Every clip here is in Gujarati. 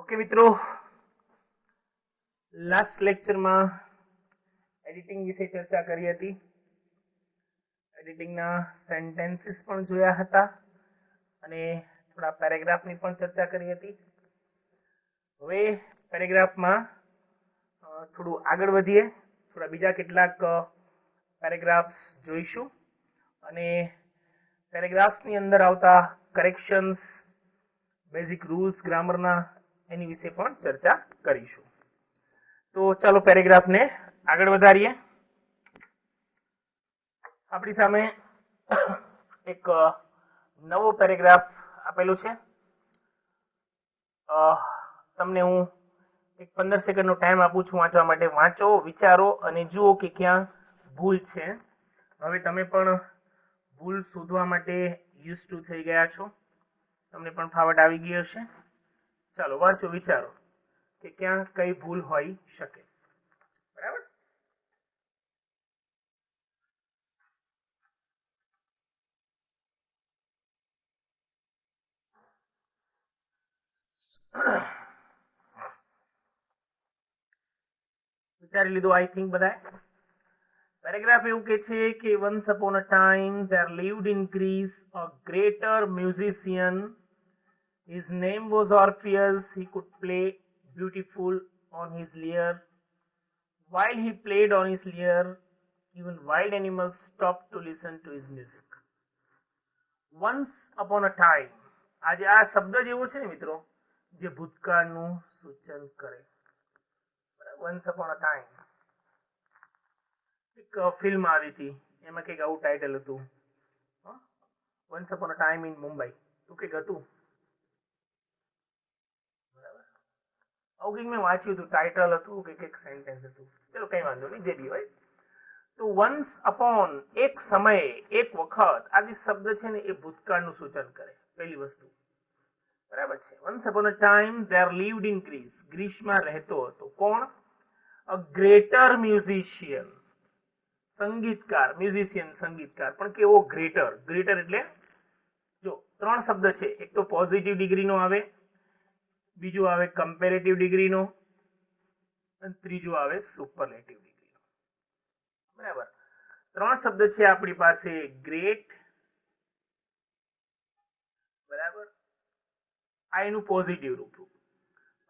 ओके मित्रों, लास्ट लेक्चर में एडिटिंग विषय चर्चा करी हती। एडिटिंग ना सेंटेन्सीस पण जोया हता अने थोड़ा पेरेग्राफ नी पण चर्चा करी हती। हवे पेरेग्राफ में थोड़ू आगळ वधीए, थोड़ा बीजा केटलाक पेरेग्राफ्स जोईशुं अने पेरेग्राफ्स नी अंदर आवता करेक्शन्स, बेसिक रूल्स ग्रामर ना एनी विषे पण चर्चा करीशुं। तो चलो पेरेग्राफ ने आगळ वधारीए। आपणी सामे एक नवो पेरेग्राफ आपेलो छे। तमने हूँ एक 15 सेकंड नो टाइम आपू छुं वांचवा माटे। वांचो, विचारो अने जुओ के क्या भूल छे। हवे तमे पण भूल शोधवा माटे यूज्ड टू थई गया छो, तमने पण फावट आवी गई हशे। चलो वांचो, विचारो कि क्या कई भूल होई शके। बराबर। विचारी लीधुं आई थिंक बधाए। पेरेग्राफ एवुं कहे छे कि once upon a time there lived in Greece a greater musician. His name was Orpheus. He could play beautiful on his lyre. While he played on his lyre, even wild animals stopped to listen to his music. Once upon a time. आज आ शब्द जेवो छे ने मित्रों, जे भूतकाळનું સૂચન કરે। Once upon a time एक फिल्म આવી હતી, એમાં કંઈક આવું ટાઇટલ હતું, Once upon a time in Mumbai, તો કંઈક હતું। આવું કંઈક મેં વાંચ્યું હતું, ટાઇટલ હતું કે કંઈક સેન્ટેન્સ હતું। ચલો કઈ વાંધો નહીં, જે બી હોય। તો વન્સ અપોન એક સમયે, એક વખત, આ જે શબ્દ છે ને એ ભૂતકાળનું સૂચન કરે, પહેલી વસ્તુ। બરાબર છે। Once upon a time there lived in Greece, ગ્રીસમાં રહેતો હતો કોણ? અ ગ્રેટર મ્યુઝિશિયન, સંગીતકાર। મ્યુઝિશિયન સંગીતકાર, પણ કેવો ગ્રેટર? ગ્રેટર એટલે જો ત્રણ શબ્દ છે, એક તો પોઝિટિવ ડિગ્રીનો આવે, બીજું આવે કમ્પેરેટિવ ડિગ્રીનો અને ત્રીજું આવે સુપરલેટિવ ડિગ્રીનો। બરાબર। ત્રણ શબ્દ છે આપણી પાસે, ગ્રેટ, બરાબર, આ એનું પોઝિટિવ રૂપ।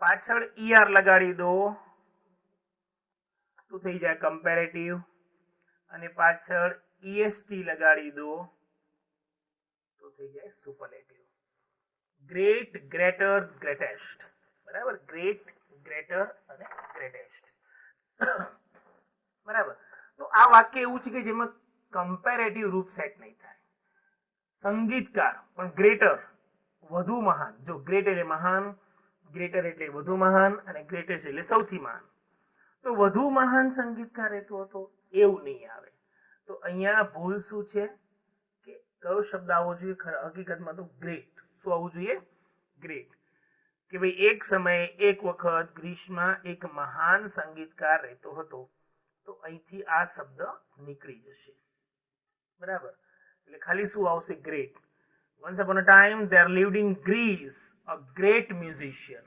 પાછળ ઈઆર લગાડી દો તો થઈ જાય કમ્પેરેટિવ, અને પાછળ ઈએસટી લગાડી દો તો થઈ જાય સુપરલેટિવ। Great, greater, greatest. બરાબર, ગ્રેટ, ગ્રેટર અને ગ્રેટેસ્ટ। બરાબર। તો આ વાક્ય એવું છે કે જેમાં કમ્પેરેટિવ રૂપ સેટ નહીં થાય। સંગીતકાર પણ ગ્રેટર, વધુ મહાન। જો ગ્રેટ એટલે મહાન, ગ્રેટર એટલે વધુ મહાન, અને ગ્રેટેસ્ટ એટલે સૌથી મહાન। તો વધુ મહાન સંગીતકાર રહેતો હતો એવું નહીં આવે। તો અહીંયા ભૂલ શું છે કે કયો શબ્દ આવવો જોઈએ? હકીકતમાં તો ગ્રેટ। શું આવવું જોઈએ? ગ્રેટ। કે ભાઈ એક સમયે, એક વખત ગ્રીસમાં એક મહાન સંગીતકાર રહેતો હતો, તો અહીંથી આ શબ્દ નીકળી જશે। બરાબર। એટલે ખાલી શું આવશે? Great. Once upon a time there lived in Greece a great musician.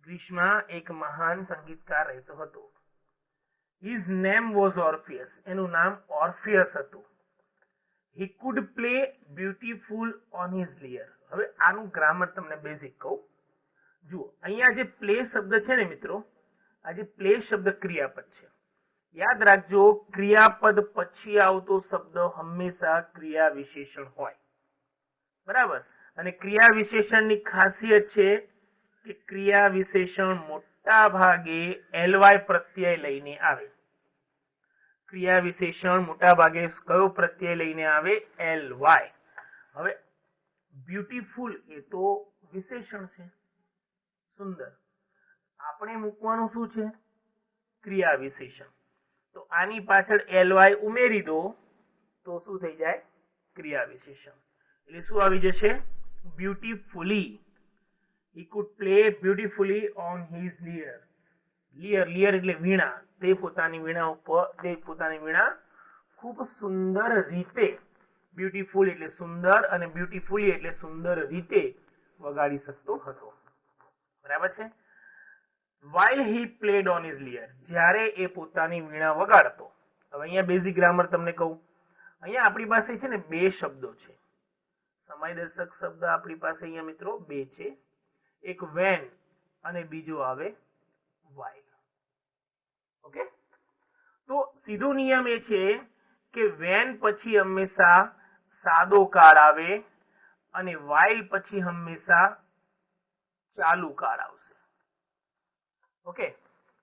ગ્રીસમાં એક મહાન સંગીતકાર રહેતો હતો। His name was Orpheus. એનું નામ ઓર્ફિયસ હતું। He could play beautiful on his lyre. હવે આનું ગ્રામર તમને બેઝિક કહું। જુઓ, અહીંયા જે પ્લે શબ્દ છે ને મિત્રો, આ જે પ્લે શબ્દ ક્રિયાપદ છે। યાદ રાખજો, ક્રિયાપદ પછી આવતો શબ્દ હંમેશા ક્રિયા વિશેષણ હોય। બરાબર। અને ક્રિયા વિશેષણની ખાસિયત છે કે ક્રિયા વિશેષણ મોટા ભાગે એલવાય પ્રત્યય લઈને આવે। ક્રિયા વિશેષણ મોટા ભાગે કયો પ્રત્યય લઈને આવે? એલવાય। હવે બ્યુટીફુલ એ તો વિશેષણ છે, સુંદર। આપણે મૂકવાનું શું છે? ક્રિયા વિશેષણ। તો આની પાછળ એલવાય ઉમેરી દો તો શું થઈ જાય? ક્રિયા વિશેષણ। એટલે શું આવી જશે? Beautifully. He could play beautifully on his lyre. Lyre, lyre એટલે વીણા। તે પોતાની વીણા ઉપર, તે પોતાની વીણા ખૂબ સુંદર રીતે, બ્યુટીફુલ એટલે સુંદર, અને બ્યુટીફુલી એટલે સુંદર રીતે વગાડી શકતો હતો। બરાબર છે. while he played on his lyre, જ્યારે એ પોતાની વીણા વગાડતો. હવે અહીંયા બેઝિક ગ્રામર તમને કહું. અહીંયા આપણી પાસે છે ને બે શબ્દો છે. સમયદર્શક શબ્દ આપણી પાસે અહીંયા મિત્રો બે છે. એક when અને બીજો આવે while. ઓકે, તો સીધો નિયમ એ છે કે when પછી હંમેશા સાદો કાળ આવે અને while પછી હંમેશા ચાલુ કાળ આવશે. ઓકે,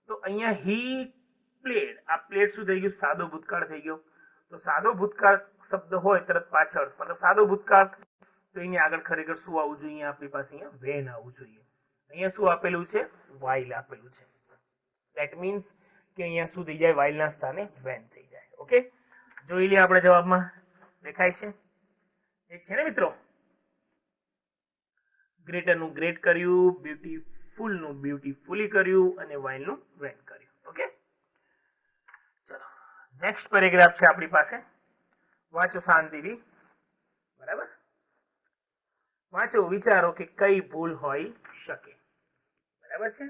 તો અહીંયા he played, આ played શું થઈ ગયું? સાદો ભૂતકાળ થઈ ગયો. તો સાદો ભૂતકાળ શબ્દ હોય તરત પાછળ, મતલબ સાદો ભૂતકાળ, તો એની આગળ ખરેખર શું આવવું જોઈએ? આપણી પાસે અહીંયા when આવવું જોઈએ. અહીંયા શું આપેલું છે? while આપેલું છે. ધેટ મીન્સ કે અહીંયા શું થઈ જાય? while ના સ્થાને when થઈ જાય. ઓકે, જોઈ લઈએ આપણે જવાબમાં. દેખાય છે? એક છે ને મિત્રો, ગ્રેટર નું ગ્રેટ કર્યું, બ્યુટીફુલ નું બ્યુટીફુલી કર્યું અને while નું when કર્યું. ઓકે, ચલો નેક્સ્ટ પેરેગ્રાફ છે આપણી પાસે. વાંચો શાંતિથી. બરાબર, વાંચો, વિચારો કે કઈ ભૂલ હોઈ શકે. બરાબર છે.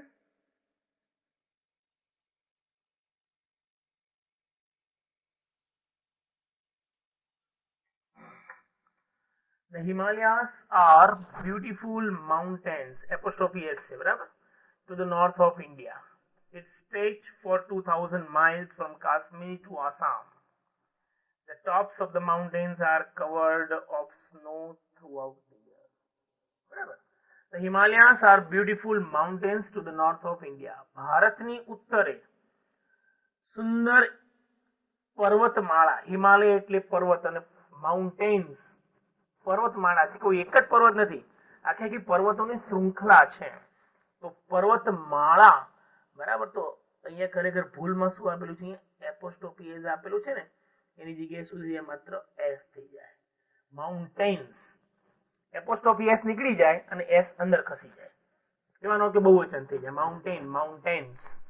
The Himalayas are beautiful mountains, apostrophe S છે, બરાબર, to the north of India. It stretches for 2000 miles from Kashmir to Assam. The tops of the mountains are covered of snow throughout the year. બરાબર. The Himalayas are beautiful mountains to the north of India. ભારતની ઉત્તરે સુંદર પર્વતમાળા. હિમાલય એટલે પર્વત અને માઉન્ટેન્સ પર્વતમાળા છે. કોઈ એક જ પર્વત નથી, આખી આખી પર્વતોની શૃંખલા છે. તો પર્વતમાળા. બરાબર, તો અહીંયા ખરેખર ભૂલમાં શું આપેલું છે? એપોસ્ટ્રોફી એઝ આપેલું છે ને, એની જગ્યાએ શું છે? માત્ર એસ થઈ જાય. માઉન્ટેન્સ, એપોસ્ટ્રોફી એસ નીકળી જાય અને એસ અંદર ખસી જાય. કહેવાનો કે બહુવચન થઈ જાય. Mountain, mountains.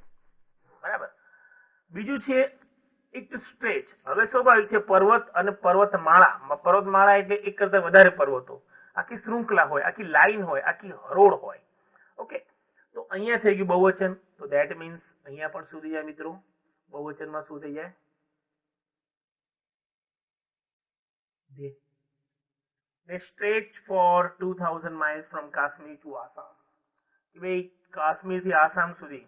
બરાબર. બીજું છે ઇટ સ્ટ્રેચ. હવે સ્વાભાવિક છે પર્વત અને પર્વતમાળા. પર્વતમાળા એટલે એક કરતા વધારે પર્વતો, આખી શૃંખલા હોય, આખી લાઈન હોય, આખી હરોળ હોય. ઓકે, તો અહીંયા થઈ ગયું બહુવચન. તો ધેટ મીન્સ અહીંયા પણ શું થઈ જાય મિત્રો? બહુવચનમાં શું થઈ જાય? They stretch for 2000 miles from Kashmir to Assam. કે ભાઈ કાશ્મીર થી આસામ સુધી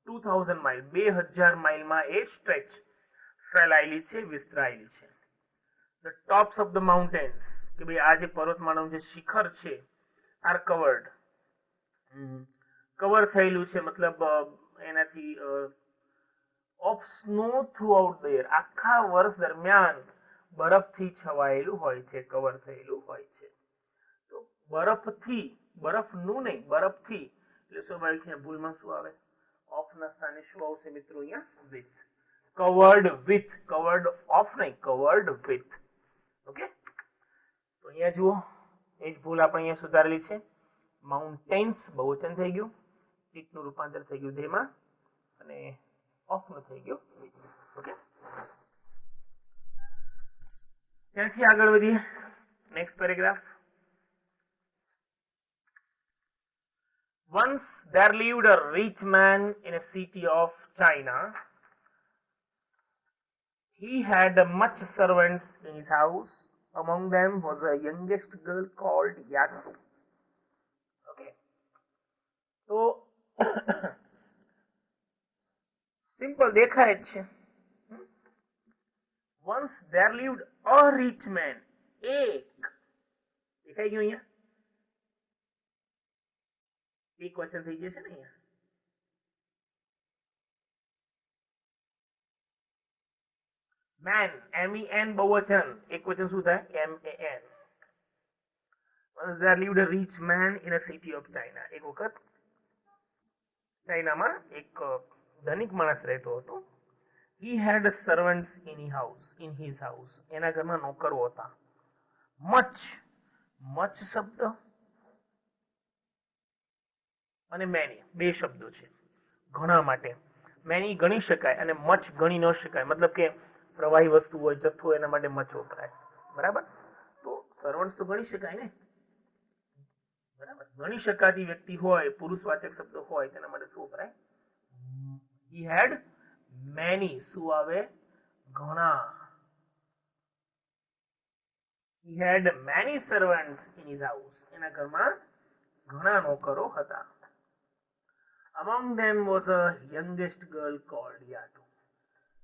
2000 માઇલ, 2000 માઇલમાં એ સ્ટ્રેચ ફેલાયેલી છે, વિસ્તરાયેલી છે. The tops of the mountains, કે ભાઈ આ જે પર્વતમાળાનું જે શિખર છે, are covered, કવર થયેલું છે, મતલબ એનાથી of snow throughout the year, આખા વર્ષ દરમિયાન બરફથી છવાયેલું હોય છે, કવર થયેલું હોય છે. તો બરફથી, બરફનું નહીં, બરફથી એટલે સ્વાભાવિક છે ભૂલમાં શું આવે? ઓફ ના સ્થાને શું આવશે મિત્રો? અહીંયા with. Covered with, covered of નહીં, કવર્ડ વિથ. ઓકે, તો અહીંયા જુઓ, એ જ ભૂલ આપણે અહીંયા સુધારેલી છે. માઉન્ટેન્સ બહુવચન થઈ ગયું, ઇટ નું રૂપાંતર થઈ ગયું ધેમાં અને ઓફ નું થઈ ગયું વિથ. ઓકે, ત્યાંથી આગળ વધીએ. Next paragraph. Once there lived a rich man in a city of China. He had much servants in his house. Among them was a youngest girl called Yatu. Okay. So, simple દેખાય જ છે. Once there lived a rich man. એક દેખાઈ ગયું અહીંયા? એક વચન થઈ જશે ને અહીંયા. મેન, MEN બહુવચન, એક વચન શું થાય? MAN. Once there lived a rich man in a city of China. એક વખત ચાઇનામાં એક ધનિક માણસ રહેતો હતો. He had servants in his house. એના ઘરમાં નોકરો હતા. Much, much શબ્દ અને મેની બે શબ્દો છે ઘણા માટે. મેની ગણી શકાય અને મચ ગણી ન શકાય, મતલબ કે પ્રવાહી વસ્તુ હોય, જથ્થો, એના માટે મચ વપરાય. બરાબર, તો સર્વન્ટ્સ તો ગણી શકાય ને. બરાબર, ગણી શકાતી વ્યક્તિ હોય, પુરુષવાચક શબ્દ હોય, તેના માટે શું વપરાય? he had many. શું આવે? ઘણા. he had many servants in his house. એના ઘરમાં ઘણા નોકરો હતા. among them was a youngest girl called Yatu.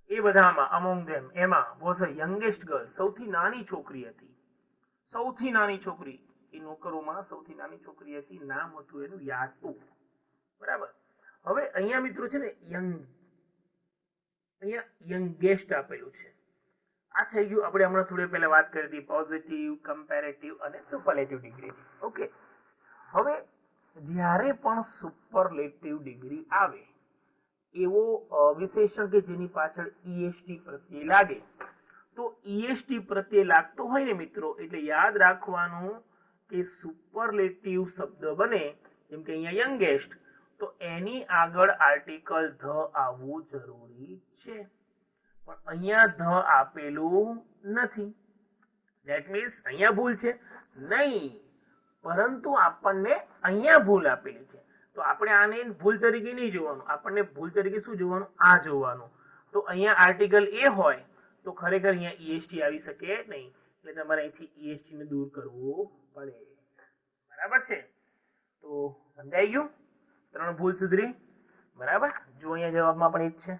એ બધામાં among them એમાં was a youngest girl, સૌથી નાની છોકરી હતી. સૌથી નાની છોકરી, એ નોકરોમાં સૌથી નાની છોકરી હતી, નામ હતું એનું યાતુ. બરાબર. હવે અહીંયા મિત્રો છે ને યંગ, અહીંયા યંગેસ્ટ આપેલું છે. આ થઈ ગયું, આપણે હમણાં થોડી પહેલા વાત કરી હતી પોઝિટિવ, કમ્પેરેટિવ અને સુપરલેટિવ ડિગ્રી. ઓકે, હવે જ્યારે પણ સુપરલેટિવ ડિગ્રી આવે એવો વિશેષણ કે જેની પાછળ ઈએસટી પ્રત્યય લાગે, તો ઈએસટી પ્રત્યય લાગતો હોય ને મિત્રો, એટલે યાદ રાખવાનું કે સુપરલેટિવ શબ્દ બને, જેમ કે અહીંયા યંગેસ્ટ, તો એની આગળ આર્ટિકલ ધ આવવું જરૂરી છે. પણ અહીંયા ધ આપેલું નથી. ધેટ મીન્સ અહીંયા ભૂલ છે નહીં, પરંતુ આપણને અહીંયા ભૂલ આપેલી છે. તો આપણે આને ભૂલ તરીકે નહીં જોવાનું, આપણને ભૂલ તરીકે શું જોવાનું? આ જોવાનું. તો અહીંયા આર્ટિકલ એ હોય તો ખરેખર અહીંયા ઈએસટી આવી શકે નહીં, એટલે તમારે અહીંથી ઈએસટી ને દૂર કરવું પડે. બરાબર છે? તો સમજાઈ ગયું? 3 ભૂલ સુધરી. બરાબર. જો અહીંયા જવાબમાં પણ એ જ છે.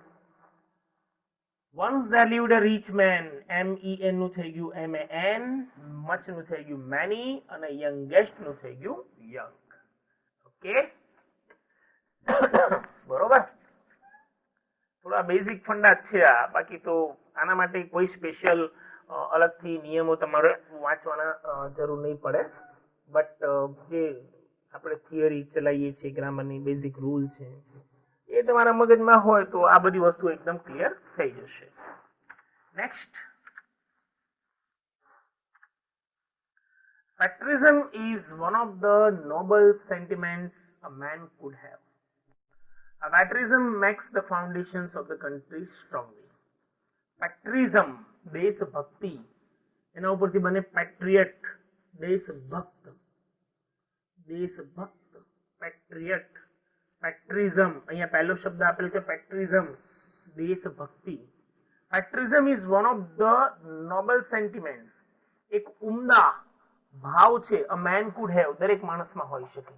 once there lived a rich man, men નું થઈ ગયું man, much નું થઈ ગયું many, અને youngest નું થઈ ગયું young. ઓકે, બરોબર. થોડા બેઝિક ફંડા છે આ, બાકી તો આના માટે કોઈ સ્પેશિયલ અલગથી નિયમો તમારે વાંચવાના જરૂર નહીં પડે. બટ જે આપણે થિયરી ચલાવીએ છીએ, ગ્રામરની બેઝિક રૂલ છે, એ તમારા મગજમાં હોય તો આ બધી વસ્તુ એકદમ ક્લિયર થઈ જશે. Next, patriotism is one of the noble sentiments a man could have. Patriotism makes the foundations of the country strongly. Patriotism, દેશભક્તિ, એના ઉપરથી બને પેટ્રિયટ, દેશભક્ત. દેશભક્ત, પેટ્રિયટ, પેટ્રિઝમ. અહીંયા પહેલો શબ્દ આપેલો છે પેટ્રિઝમ, દેશભક્તિ. Patriotism is one of the noble sentiments, એક ઉમદા ભાવ છે. અ મેન કુડ હેવ, દરેક માણસમાં હોઈ શકે.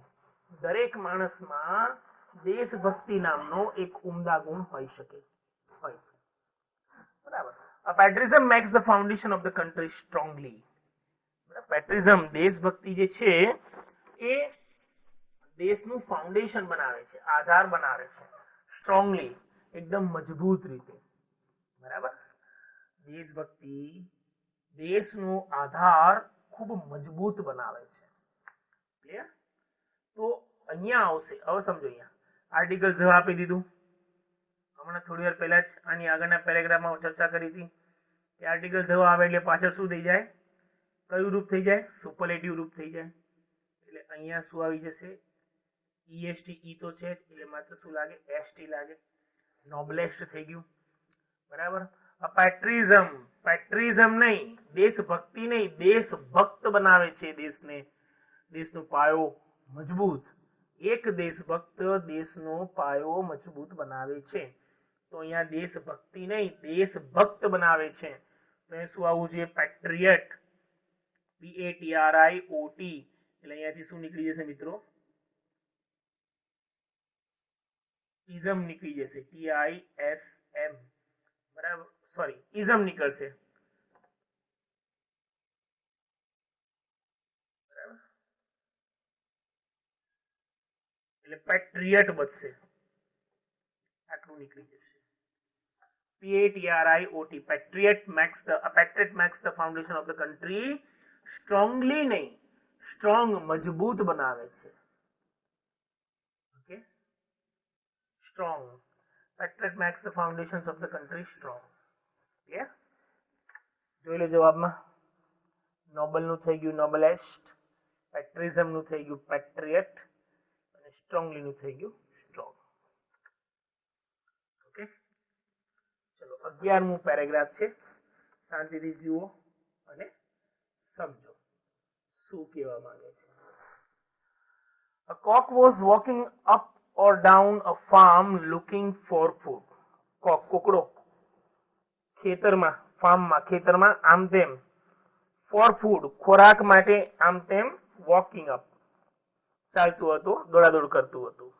દરેક માણસમાં દેશભક્તિ નામનો એક ઉમદા ગુણ હોઈ શકે, હોય છે. બરાબર. Patriotism makes the foundation of the country strongly. Patriotism, દેશભક્તિ જે છે એ દેશનું ફાઉન્ડેશન બનાવે છે, આધાર બનાવે છે. સ્ટ્રોંગલી, એકદમ મજબૂત રીતે. બરાબર. દેશભક્તિ દેશનો આધાર ખૂબ મજબૂત બનાવે છે. ક્લિયર? તો અહીંયા આવશે, હવે સમજો, અહીંયા આર્ટિકલ ધ આપી દીધું. હમણાં થોડી વાર પહેલા જ આની આગળના પેરેગ્રાફમાં ચર્ચા કરી હતી કે આર્ટિકલ ધ આવે એટલે પાછળ શું થઈ જાય? કયું રૂપ થઈ જાય? સુપરલેટિવ રૂપ થઈ જાય. એટલે અહીંયા શું આવી જશે? ઈએસટી, ઈ તો છે એટલે માત્ર શું લાગે? એસટી લાગે. નોબલેસ્ટ થઈ ગયું. બરાબર. પેટ્રિઝમ, પેટ્રિઝમ નહીં, દેશભક્તિ નહીં, દેશભક્ત બનાવે છે દેશને. દેશનો પાયો મજબૂત. એક દેશભક્ત દેશનો પાયો મજબૂત બનાવે છે. તો અહીંયા દેશભક્તિ નહીં, દેશભક્ત બનાવે છે. તો શું આવવું જોઈએ? પેટ્રિયટ, PATRIOT. એટલે અહીંયાથી શું નીકળી જશે મિત્રો? ઇઝમ નીકળી જશે, TISM. બરાબર, સોરી, ઇઝમ નીકળશે. બરાબર, એટલે પેટ્રિયટ બચશે. આટલું નીકળી જશે. PATRIOT. Patriot makes the foundation of the country strongly નહીં, સ્ટ્રોંગ, મજબૂત બનાવે છે. Okay, strong. Patriot makes the foundations of the country strong. Clear? જોઈ લો જવાબમાં. નોબલ નું થઈ ગયું નોબલેસ્ટ, પેટ્રિઝમ નું થઈ ગયું પેટ્રિયટ, અને સ્ટ્રોંગલી નું થઈ ગયું સ્ટ્રોંગ. ઓકે, ચલો 11મું પેરેગ્રાફ છે. શાંતિથી જુઓ અને સમજો શું કહેવા માંગે છે. A cock was walking up or down a farm looking for food. કોકડો ખેતરમાં આમ તેમ for food ખોરાક માટે આમ તેમ walking up ચાલતું હતું, દોડાદોડ કરતું હતું.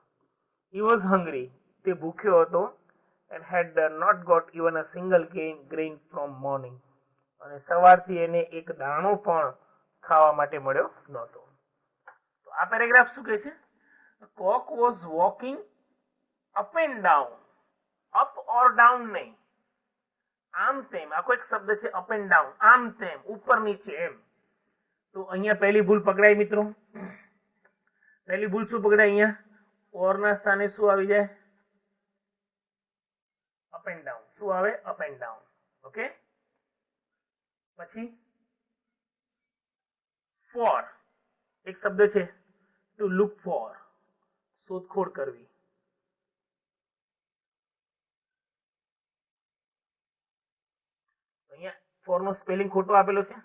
He was hungry, તે ભૂખ્યો હતો, and had not got even a single grain from morning. અને સવારથી એને એક દાણો પણ ખાવા માટે મળ્યો નહોતો. તો આ પેરેગ્રાફ શું કહે છે? Cock was walking up and down, up or down નહીં, આમ તેમ. આખો એક શબ્દ છે અપ એન્ડ ડાઉન, આમ તેમ, ઉપર નીચે એમ. તો અહીંયા પહેલી ભૂલ પકડાય મિત્રો. પહેલી ભૂલ શું પકડાય? અહીંયા ઓર ના સ્થાને શું આવી જાય? Up and down. શું આવે? Up and down. ઓકે. પછી ફોર એક શબ્દ છે, ટુ લુક ફોર, શોધખોળ કરવી. અહીંયા ફોર નો સ્પેલિંગ ખોટો આપેલો છે,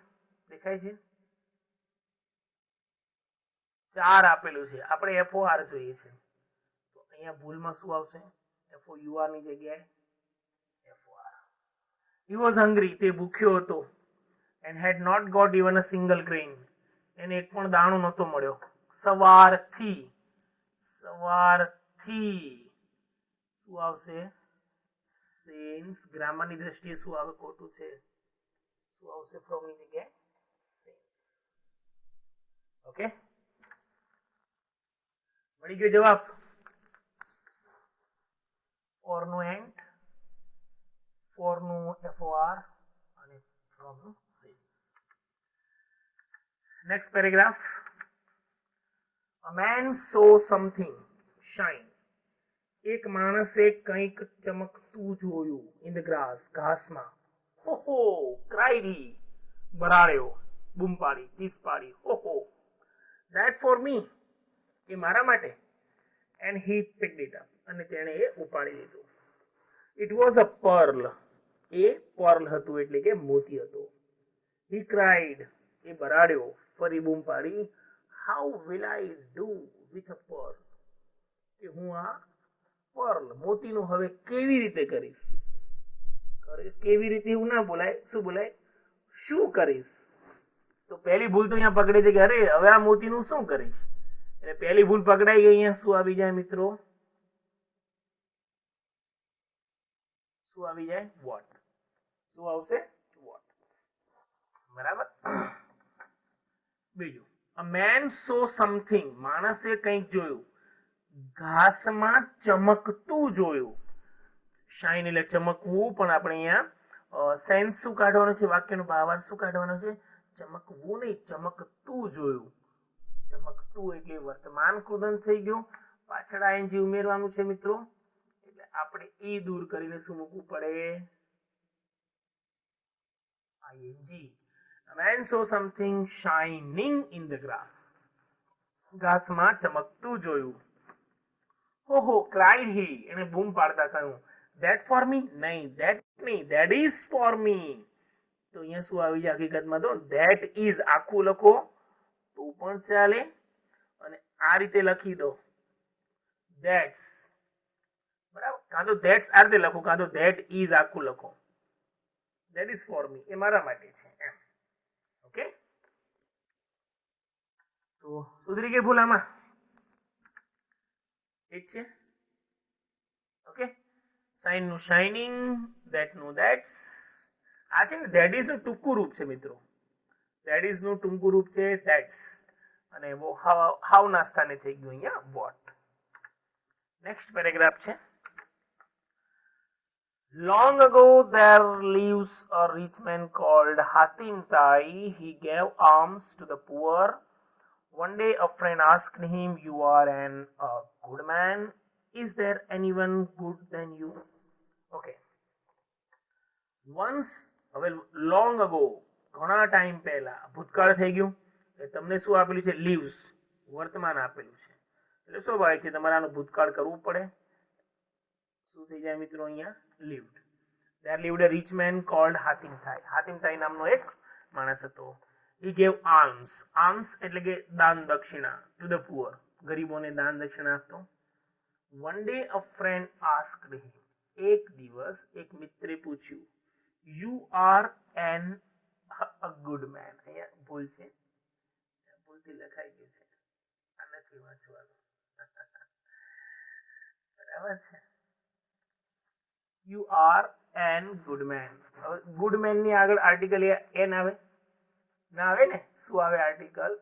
દેખાય છે? 4 આપેલું છે, આપણે FOR જોઈએ છે. તો અહીંયા ભૂલમાં શું આવશે? FOUR ની જગ્યાએ FOR. He was hungry, તે ભૂખ્યો હતો, and had not got even a single grain, એને એક પણ દાણો નહોતો મળ્યો. સવારથી શું આવશે? since. ગ્રામરની દ્રષ્ટિએ શું આવે? ખોટું છે. શું આવશે? from ની જગ્યાએ since. ઓકે, મળી ગયો જવાબ. for નું end, for નું FOR અને from નું since. Next paragraph. A man saw something shine. એક માણસે કંઈક ચમકતું જોયું. in the grass, ઘાસમાં. હો cried he, બરાડ્યો, બૂમ પાડી, ચીસ પાડી. હો that for me, એ મારા માટે. and he picked it up, અને તેણે એ ઉપાડી લીધું. it was a pearl, A pearl હતું એટલે કે મોતી હતો. he cried, એ બરાડ્યો, ફરી બૂમ પાડી. how will I do with a pearl, કે હું આ pearl મોતીનું હવે કેવી રીતે કરીશ? કેવી રીતે એવું ના બોલાય, શું બોલાય? શું કરીશ? તો પહેલી ભૂલ તો અહીંયા પકડે છે કે અરે હવે આ મોતીનું શું કરીશ. એટલે પહેલી ભૂલ પકડાઈ ગઈ. અહીંયા શું આવી જાય મિત્રો? શું આવી જાય? વોટ. શું આવશે? વોટ. બરાબર. બીજું, a man saw something, માણસે કંઈક જોયું. ઘાસમાં ચમકતું જોયું. શાઇન એટલે ચમકવું, પણ આપણે અહીંયા સેન્સ શું કાઢવાનો છે? વાક્યનો ભાવાર્થ શું કાઢવાનો છે? ચમકવું નહીં, ચમકતું જોયું. ચમકતું એટલે વર્તમાન કૃદંત થઈ ગયું, પાછળ ING ઉમેરવાનું છે મિત્રો. એટલે આપણે એ દૂર કરીને શું મૂકવું પડે? ING. A man saw something shining in the grass. ઘાસમાં ચમકતું જોયું. હો cried he, એને બૂમ પાડતા કહ્યું. that for me, નહીં, that નહીં, that is for me. તો અહીંયા શું આવી જાય હકીકતમાં? તો that is આખું લખો તો પણ ચાલે, અને આ રીતે લખી દો that's. બરાબર. કાં તો that's આ રીતે લખો, કાં તો that is આખું લખો. that is for me, એ મારા માટે છે એમ. ઓકે, તો સુધરી ગઈ ભૂલ આમાં? ઠીક છે. ઓકે, સાઇન નું શાઇનિંગ, ધેટ નું ધેટ્સ. આ છે ને ધેટ ઇઝ નું ટૂંકું રૂપ છે મિત્રો. ધેટ ઇઝ નું ટૂંકું રૂપ છે ધેટ્સ, અને વો હાવ ના સ્થાને થઈ ગયું અહીંયા વોટ. નેક્સ્ટ પેરેગ્રાફ છે. Long ago there lives a rich man called Hatim Tai. He gave alms to the poor. One day a friend asked him, you are a good man. Is there anyone good than you? Okay. Once, હવે long ago, ઘણા ટાઈમ પહેલા, ભૂતકાળ થઈ ગયું. તમને શું આપેલું છે? lives, વર્તમાન આપેલું છે. એટલે સ્વાભાવિક છે તમારે આનું ભૂતકાળ કરવું પડે. શું થઈ જાય મિત્રો? અહીંયા lived. There lived a rich man called Hatim Tai. Hatim Tai નામનો એક માણસ હતો. He gave alms. Alms એટલે કે દાન દક્ષિણા. To the poor, ગરીબોને દાન દક્ષિણા આપતો. One day a friend asked him, એક દિવસ એક મિત્રે પૂછ્યું, you are an a good man. અહીંયા ભૂલ છે, ભૂલથી લખાઈ ગયું છે, આ નથી વાંચવાનું. બરાબર છે, you are an good man. હવે ગુડ મેન ની આગળ આર્ટિકલ એન આવે ના આવે ને? શું આવે આર્ટિકલ?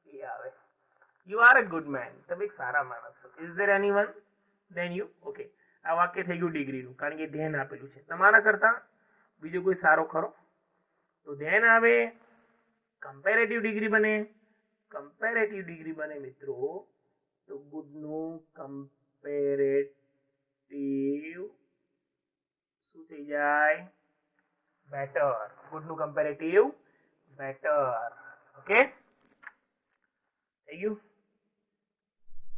એ આવે. You are a good main, તમે એક સારા માણસ છો. Is there anyone then you? Okay, આ વાક્ય થઈ ગયું ડિગ્રીનું, કારણ કે ધ્યાન આપેલું છે. તમારા કરતા બીજો કોઈ સારો ખરો? તો ધ્યાન આવે, કમ્પેરેટિવ ડિગ્રી બને. કમ્પેરેટિવ ડિગ્રી બને મિત્રો તો ગુડ નું કમ્પેરેટિવ શું થઈ જાય? બેટર. ગુડ નું કમ્પેરેટિવ બેટર. ઓકે, થઈ ગયું.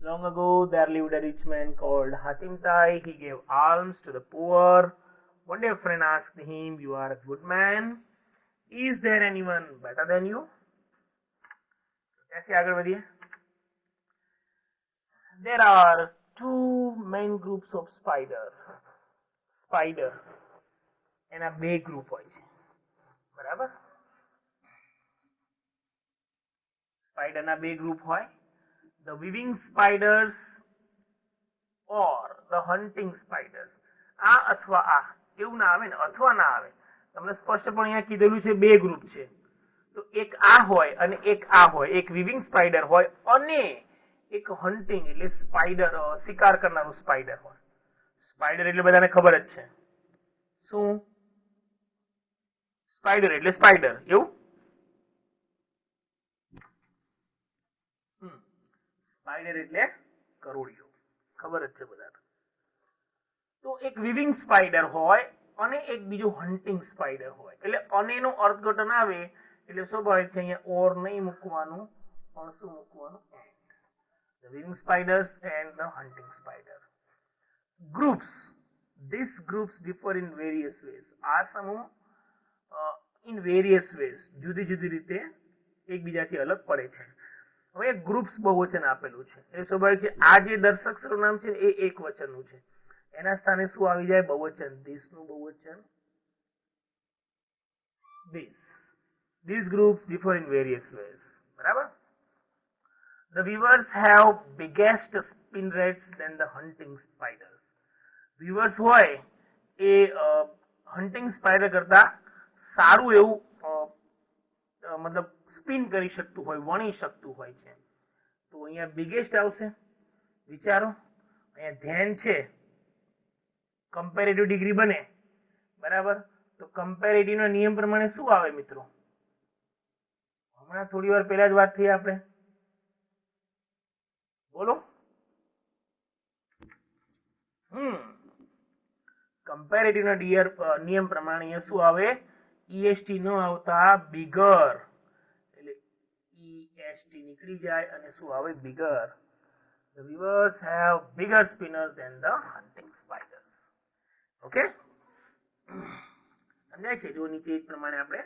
Long ago there lived a rich man called Hatim Tai. He gave alms to the poor. One day a friend asked him, you are a good man, is there anyone better than you? कैसे आगे बढ़िए? There are two main groups of spider. એના બે ગ્રુપ હોય છે, બરાબર? સ્પાઈડર ના બે ગ્રુપ હોય, the weaving spiders or the hunting spiders. આ અથવા આ એવું ના આવે ને, અથવા ના આવે. તમને સ્પષ્ટપણે અહીંયા કીધેલું છે બે ગ્રુપ છે. તો એક આ હોય અને એક આ હોય. એક વિવિંગ સ્પાઈડર હોય અને એક હન્ટિંગ એટલે સ્પાઈડર, શિકાર કરનારું સ્પાઈડર હોય. સ્પાઈડર એટલે બધાને ખબર જ છે. શું? સ્પાઈડર એટલે સ્પાઈડર, એવું? સ્પાઈડર એટલે કરોડિયો, ખબર જ છે બધાને. તો એક વિવિંગ સ્પાઈડર હોય અને એક બીજું હન્ટિંગ સ્પાઈડર હોય. એટલે અનેનો અર્થઘટન આવે એટલે સ્વાભાવિક છે અહીંયા ઓર નહીં મૂકવાનું, પણ શું મૂકવાનું? And. The weaving spiders and the hunting spider. Groups. These groups differ in various ways. આ સમૂહ in various ways જુદી જુદી રીતે એકબીજાથી અલગ પડે છે. હવે ગ્રુપ્સ બહુવચન આપેલું છે એટલે સ્વાભાવિક છે આ જે દર્શક સ્વરૂપ નામ છે એ એક વચનનું છે. એના સ્થાને શું આવી જાય? બહુવચન. ધીસ નું બહુવચન this. These groups differ in various ways. બરાબર? The weavers have biggest spinnerets than the hunting spiders. Weavers હોય એ હન્ટિંગ સ્પાઈડર કરતા સારું એવું મતલબ સ્પિન કરી શકતું હોય, વણી શકતું હોય છે. તો અહીંયા બિગેસ્ટ આવશે. વિચારો, અહીંયા ધ્યાન છે, કમ્પેરેટિવ ડિગ્રી બને, બરાબર? તો કમ્પેરેટિવ ના નિયમ પ્રમાણે શું આવે મિત્રો? હમણાં થોડી વાર પહેલા જ વાત થઈ આપણે, બોલો. કમ્પેરેટિવ ના નિયમ પ્રમાણે અહીંયા શું આવે? ઈએસટી ન આવતા બિગર, એટલે ઈએસટી નીકળી જાય અને શું આવે? Bigger. The weavers have bigger spinners than the hunting spiders. Okay? સમજાય છે? જો નીચે જ પ્રમાણે આપણે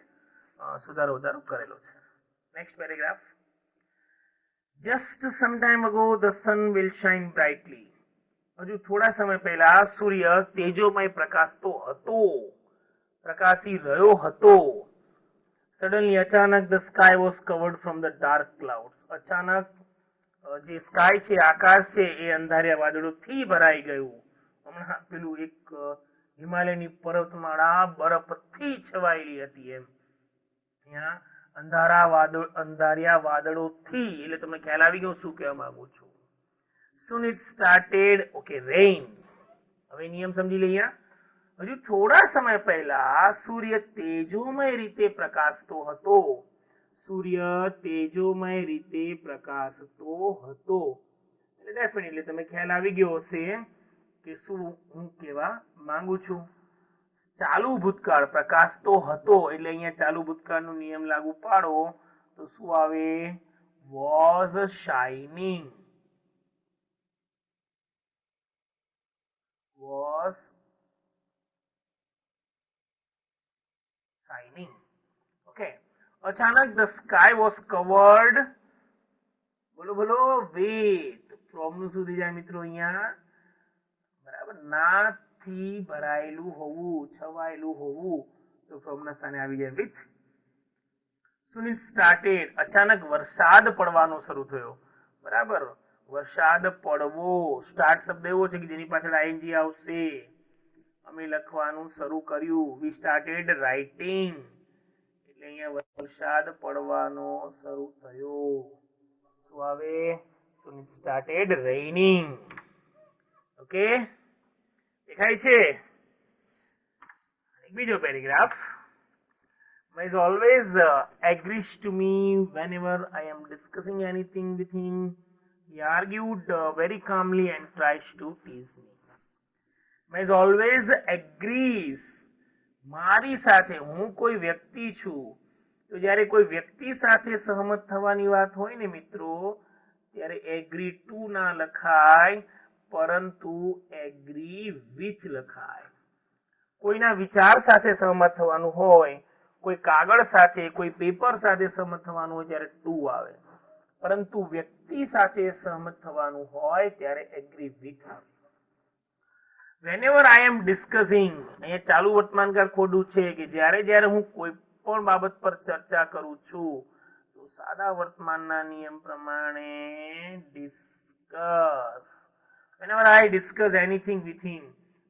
સુધારો વધારો કરેલો છે. Next paragraph. Just some time ago the sun will shine brightly. હજુ થોડા સમય પહેલા સૂર્ય તેજોમય પ્રકાશતો હતો, પ્રકાશી રહ્યો હતો. Suddenly અચાનક the sky was covered from the dark clouds. અચાનક જે સ્કાય છે, આકાશ છે, એ અંધારિયા વાદળોથી ભરાઈ ગયું. હમણાં પેલું એક હિમાલયની પર્વતમાળા બરફથી છવાયેલી હતી એમ. અહીંયા અંધારિયા વાદળોથી, એટલે તમને ખ્યાલ આવી ગયો શું કહેવા માંગુ છું. Soon it started, okay, rain. હવે નિયમ સમજી લઈએ. હજુ થોડા સમય પહેલા સૂર્ય તેજોમય રીતે પ્રકાશતો હતો. સૂર્ય તેજોમય રીતે પ્રકાશતો હતો એટલે ડેફિનેટલી તમે ખ્યાલ આવી ગયો હશે કે શું હું કહેવા માંગુ છું. ચાલુ ભૂતકાળ પ્રકાશતો હતો એટલે અહીંયા ચાલુ ભૂતકાળનો નિયમ લાગુ પાડો તો શું આવે? was shining. was shining. Okay. અચાનક the sky was covered બોલો બોલો વેટ. ફ્રોમ નું શું થઈ જાય મિત્રો અહીંયા? બરાબર, ના થી ભરાયેલું હોવું, છવાયેલું હોવું, તો ફ્રોમ ના સ્થાને આવી જાય વિથ. સુનિલ સ્ટાર્ટેડ, અચાનક વરસાદ પડવાનો શરૂ થયો. બરાબર, વરસાદ પડવો, સ્ટાર્ટ શબ્દ એવો છે કે જેની પાછળ આઈએનજી આવશે. અમે લખવાનું શરૂ કર્યું, વી સ્ટાર્ટેડ રાઇટિંગ, એટલે અહીંયા વરસાદ પડવાનો શરૂ થયો. શું આવે? સુનિલ સ્ટાર્ટેડ રેઇનિંગ. ઓકે, દેખાય છે? બીજો paragraph. is always agrees to me whenever I am discussing anything with him. He argued very calmly and tries to tease me. is always agrees, મારી સાથે, હું કોઈ વ્યક્તિ છું, તો જ્યારે કોઈ વ્યક્તિ સાથે સહમત થવાની વાત હોય ને મિત્રો, ત્યારે એગ્રી ટુ ના લખાય, પરંતુ એગ્રી વિથ લખાય. કોઈના વિચાર સાથે સહમત થવાનું હોય, કોઈ કાગળ સાથે, કોઈ પેપર સાથે સહમત થવાનું હોય ત્યારે ટુ આવે, પરંતુ વ્યક્તિ સાથે સહમત થવાનું હોય ત્યારે એગ્રી વિથ આવે. whenever I am discussing, અહીંયા ચાલુ વર્તમાનકાળ ખોટું છે કે જ્યારે હું કોઈ પણ બાબત પર ચર્ચા કરું છું, તો સાદા વર્તમાનના નિયમ પ્રમાણે discuss. whenever I discuss anything with him,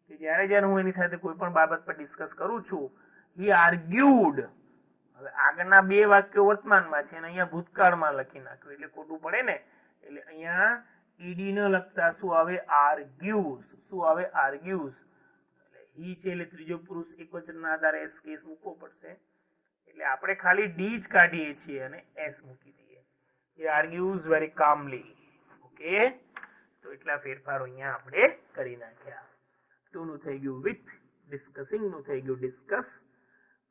કે જ્યારે હું એની સાથે કોઈ પણ બાબત પર ડિસ્કસ કરું છું, he argued. હવે આગળના બે વાક્યો વર્તમાનમાં છે અને અહીંયા ભૂતકાળમાં લખી નાખ્યું એટલે ખોટું પડે ને, એટલે અહીંયા ઈડી ન લખતા શું આવે? આર્ગ્યુઝ. શું આવે? આર્ગ્યુઝ. એટલે હી છે એટલે ત્રીજો પુરુષ એકવચનના આધારે એસ કેસ મૂકવો પડશે, એટલે આપણે ખાલી ડી જ કાઢીએ છીએ અને એસ મૂકી દઈએ. he argues very calmly. Okay, તો એટલા ફેરફારો અહીંયા આપણે કરી નાખ્યા. ટુ નું થઈ ગયું વિથ, ડિસ્કસિંગ નું થઈ ગયું ડિસ્કસ,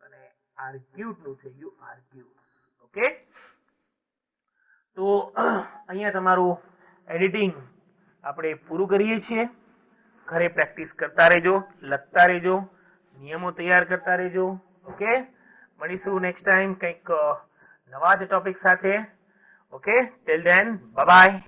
અને આર્ગ્યુડ નું થઈ ગયું આર્ગ્યુઝ. ઓકે, તો અહીંયા તમારું એડિટિંગ આપણે પૂરું કરીએ છીએ. ઘરે પ્રેક્ટિસ કરતા રહેજો, લખતા રહેજો, નિયમો તૈયાર કરતા રહેજો. ઓકે, મળીશું નેક્સ્ટ ટાઈમ કંઈક નવા જ ટોપિક સાથે. Okay, till then bye bye.